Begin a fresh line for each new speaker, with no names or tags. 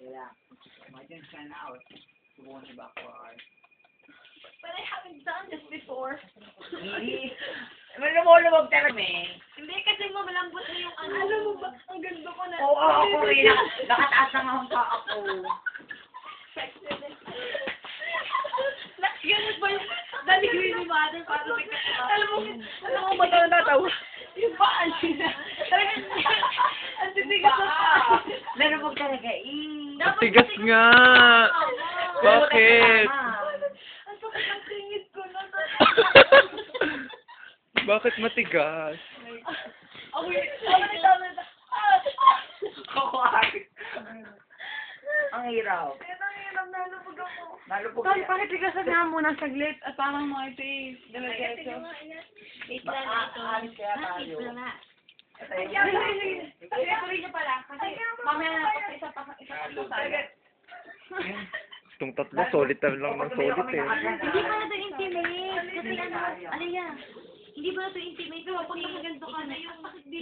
Kaya, I can stand out. Subukan niyo backward.
But I haven't done this before.
Malumulubog talaga, me.
Hindi kasi malambot na yung ano. Alam mo ba, ang ganda ko na.
Oo, ako rin. Nakataas na nga ang paa ko.
Ganun ba yung daligri ni mother para may kasama?
Alam mo ba ito natawa?
Yung paan niya. Talagang, ang titigas na paa.
Malumog talaga,
Matigas nga. Bakit?
Ang sakit ang singit ko na.
Bakit matigas?
Ako yung tama.
Ang hirap.
Ang hirap, nalubog ako.
Malubog
Tol,
yan.
pakitigasan nga muna saglit at parang mga face. Dalagetso.
Wait lang ito.
Aalis kaya tayo.
Wait lang na.
Ito yun.
Sige, tuloy niyo pala. Kasi mamaya na pa isa pa tayo.
Itong tatlo, solid na lang ng solid eh.
Hindi pa na ito intimate. Kasi ano yan? Hindi ba na ito intimate? Pero pag nakaganto ka na, yung sakit dito.